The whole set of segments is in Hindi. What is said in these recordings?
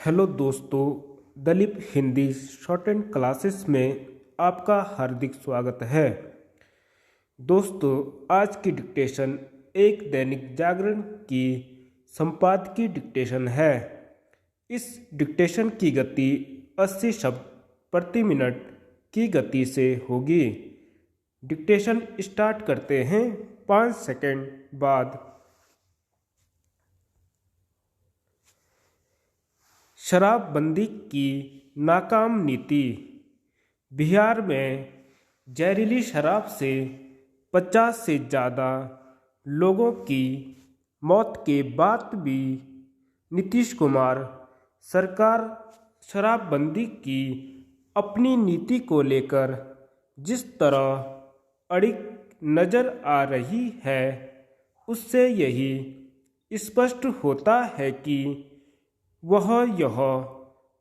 हेलो दोस्तों, Dilip Hindi short and classes में आपका हार्दिक स्वागत है। दोस्तों, आज की डिक्टेशन एक दैनिक जागरण की संपादकीय डिक्टेशन है। इस डिक्टेशन की गति 80 शब्द प्रति मिनट की गति से होगी। डिक्टेशन स्टार्ट करते हैं 5 सेकंड बाद। शराबबंदी की नाकाम नीति। बिहार में जहरीली शराब से 50 से ज़्यादा लोगों की मौत के बाद भी नीतीश कुमार सरकार शराबबंदी की अपनी नीति को लेकर जिस तरह अड़िग नज़र आ रही है, उससे यही स्पष्ट होता है कि वह यह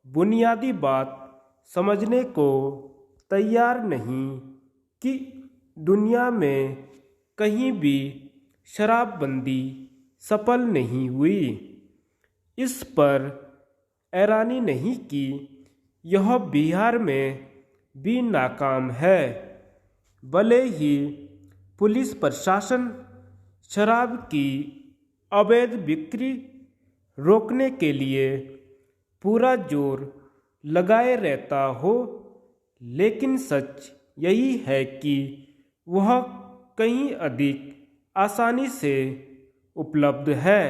बुनियादी बात समझने को तैयार नहीं कि दुनिया में कहीं भी शराबबंदी सफल नहीं हुई। इस पर हैरानी नहीं कि यह बिहार में भी नाकाम है। भले ही पुलिस प्रशासन शराब की अवैध बिक्री रोकने के लिए पूरा जोर लगाए रहता हो, लेकिन सच यही है कि वह कहीं अधिक आसानी से उपलब्ध है।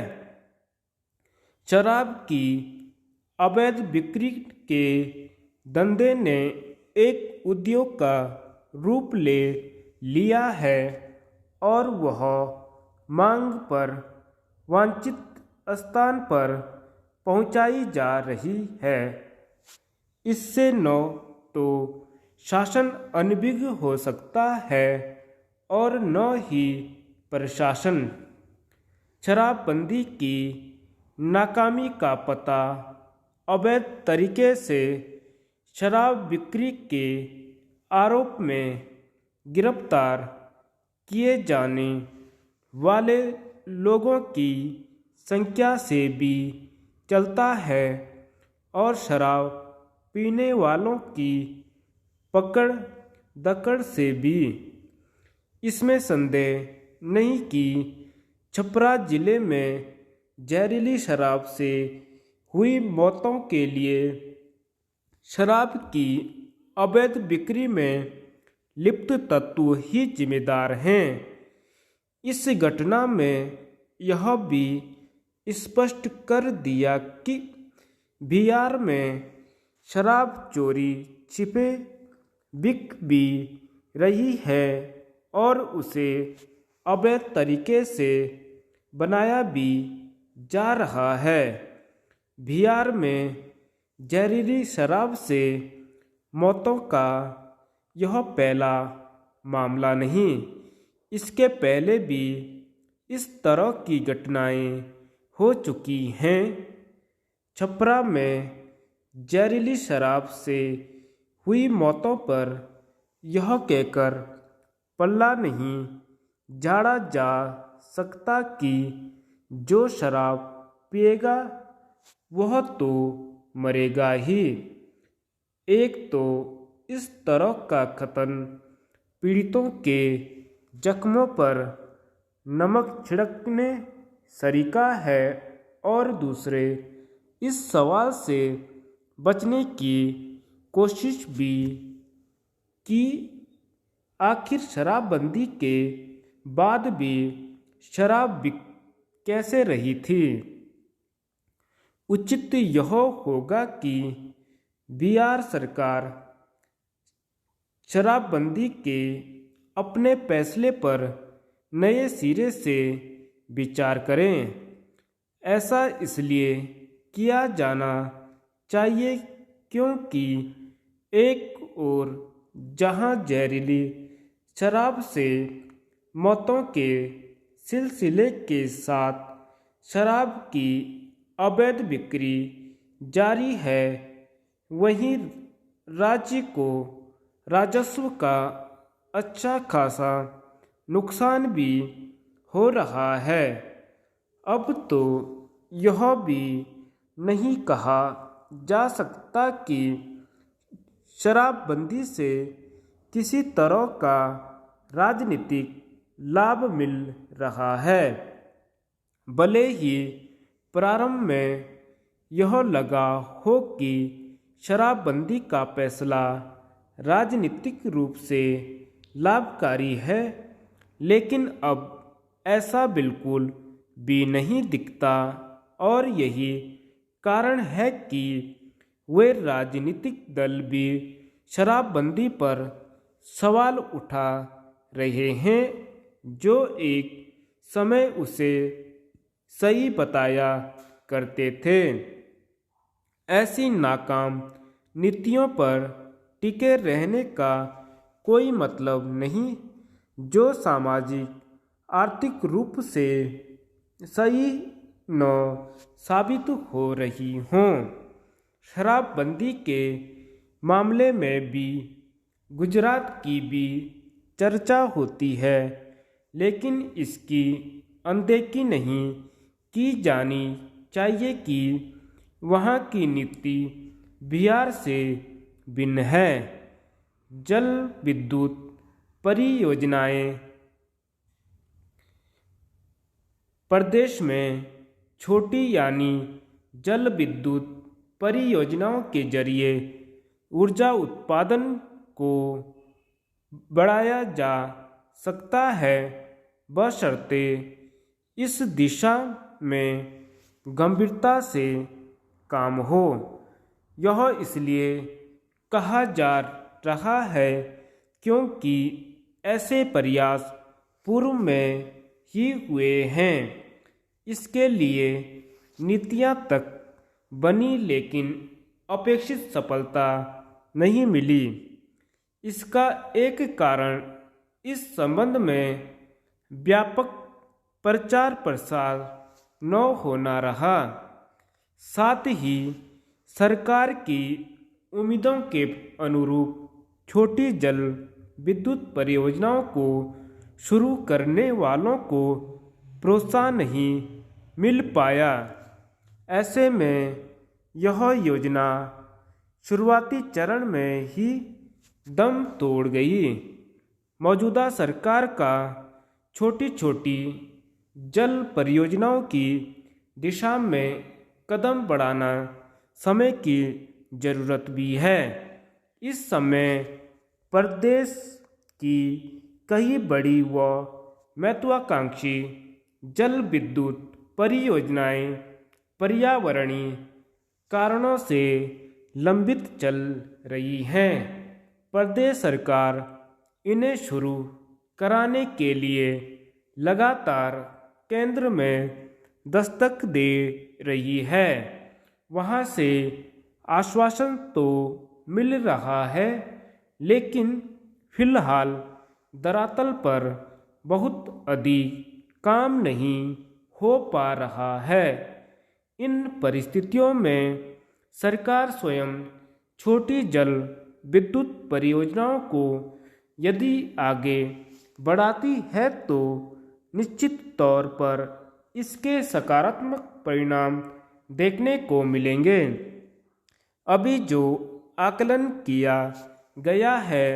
शराब की अवैध बिक्री के धंधे ने एक उद्योग का रूप ले लिया है और वह मांग पर वांछित स्थान पर पहुंचाई जा रही है। इससे न तो शासन अनभिज्ञ हो सकता है और न ही प्रशासन। शराबबंदी की नाकामी का पता अवैध तरीके से शराब बिक्री के आरोप में गिरफ्तार किए जाने वाले लोगों की संख्या से भी चलता है और शराब पीने वालों की पकड़ दकड़ से भी। इसमें संदेह नहीं कि छपरा जिले में जहरीली शराब से हुई मौतों के लिए शराब की अवैध बिक्री में लिप्त तत्व ही जिम्मेदार हैं। इस घटना में यह भी स्पष्ट कर दिया कि बिहार में शराब चोरी छिपे बिक भी रही है और उसे अवैध तरीके से बनाया भी जा रहा है। बिहार में जहरीली शराब से मौतों का यह पहला मामला नहीं। इसके पहले भी इस तरह की घटनाएं हो चुकी हैं। छपरा में जहरीली शराब से हुई मौतों पर यह कहकर पल्ला नहीं झाड़ा जा सकता कि जो शराब पिएगा वह तो मरेगा ही। एक तो इस तरह का कथन पीड़ितों के जख्मों पर नमक छिड़कने सरीका है और दूसरे इस सवाल से बचने की कोशिश भी कि आखिर शराबबंदी के बाद भी शराब बिक कैसे रही थी। उचित यह होगा कि बिहार सरकार शराबबंदी के अपने फैसले पर नए सिरे से विचार करें। ऐसा इसलिए किया जाना चाहिए क्योंकि एक ओर जहां जहरीली शराब से मौतों के सिलसिले के साथ शराब की अवैध बिक्री जारी है, वहीं राज्य को राजस्व का अच्छा खासा नुकसान भी हो रहा है। अब तो यह भी नहीं कहा जा सकता कि शराबबंदी से किसी तरह का राजनीतिक लाभ मिल रहा है। भले ही प्रारंभ में यह लगा हो कि शराबबंदी का फैसला राजनीतिक रूप से लाभकारी है, लेकिन अब ऐसा बिल्कुल भी नहीं दिखता और यही कारण है कि वे राजनीतिक दल भी शराबबंदी पर सवाल उठा रहे हैं, जो एक समय उसे सही बताया करते थे। ऐसी नाकाम नीतियों पर टिके रहने का कोई मतलब नहीं जो सामाजिक आर्थिक रूप से सही न साबित हो रही हों। शराबबंदी के मामले में भी गुजरात की भी चर्चा होती है, लेकिन इसकी अनदेखी नहीं की जानी चाहिए कि वहाँ की नीति बिहार से भिन्न है। जल विद्युत परियोजनाएं प्रदेश में छोटी यानी जल विद्युत परियोजनाओं के जरिए ऊर्जा उत्पादन को बढ़ाया जा सकता है, बशर्ते इस दिशा में गंभीरता से काम हो। यह इसलिए कहा जा रहा है क्योंकि ऐसे प्रयास पूर्व में ही हुए हैं। इसके लिए नीतियां तक बनी, लेकिन अपेक्षित सफलता नहीं मिली। इसका एक कारण इस संबंध में व्यापक प्रचार प्रसार न होना रहा। साथ ही सरकार की उम्मीदों के अनुरूप छोटी जल विद्युत परियोजनाओं को शुरू करने वालों को प्रोत्साहन नहीं मिल पाया। ऐसे में यह योजना शुरुआती चरण में ही दम तोड़ गई। मौजूदा सरकार का छोटी छोटी जल परियोजनाओं की दिशा में कदम बढ़ाना समय की जरूरत भी है। इस समय प्रदेश की कई बड़ी व महत्वाकांक्षी जल विद्युत परियोजनाएं पर्यावरणीय कारणों से लंबित चल रही हैं। प्रदेश सरकार इन्हें शुरू कराने के लिए लगातार केंद्र में दस्तक दे रही है। वहां से आश्वासन तो मिल रहा है, लेकिन फिलहाल धरातल पर बहुत अधिक काम नहीं हो पा रहा है। इन परिस्थितियों में सरकार स्वयं छोटी जल विद्युत परियोजनाओं को यदि आगे बढ़ाती है तो निश्चित तौर पर इसके सकारात्मक परिणाम देखने को मिलेंगे। अभी जो आकलन किया गया है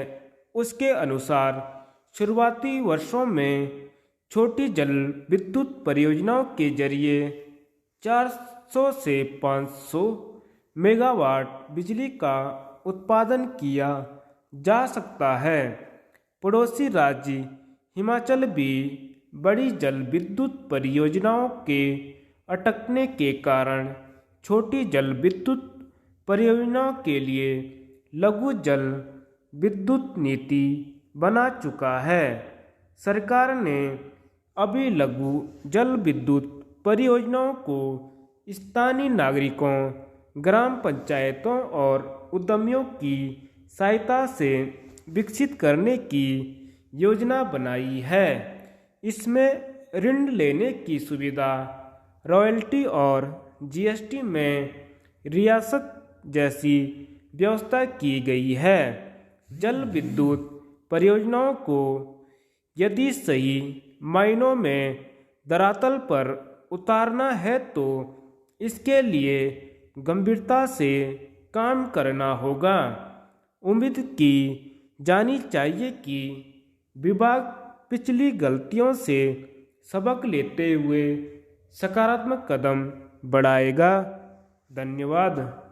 उसके अनुसार शुरुआती वर्षों में छोटी जल विद्युत परियोजनाओं के जरिए 400 से 500 मेगावाट बिजली का उत्पादन किया जा सकता है। पड़ोसी राज्य हिमाचल भी बड़ी जल विद्युत परियोजनाओं के अटकने के कारण छोटी जल विद्युत परियोजनाओं के लिए लघु जल विद्युत नीति बना चुका है। सरकार ने अभी लघु जल विद्युत परियोजनाओं को स्थानीय नागरिकों, ग्राम पंचायतों और उद्यमियों की सहायता से विकसित करने की योजना बनाई है। इसमें ऋण लेने की सुविधा, रॉयल्टी और जीएसटी में रियासत जैसी व्यवस्था की गई है। जल विद्युत परियोजनाओं को यदि सही मायनों में धरातल पर उतारना है तो इसके लिए गंभीरता से काम करना होगा। उम्मीद की जानी चाहिए कि विभाग पिछली गलतियों से सबक लेते हुए सकारात्मक कदम बढ़ाएगा। धन्यवाद।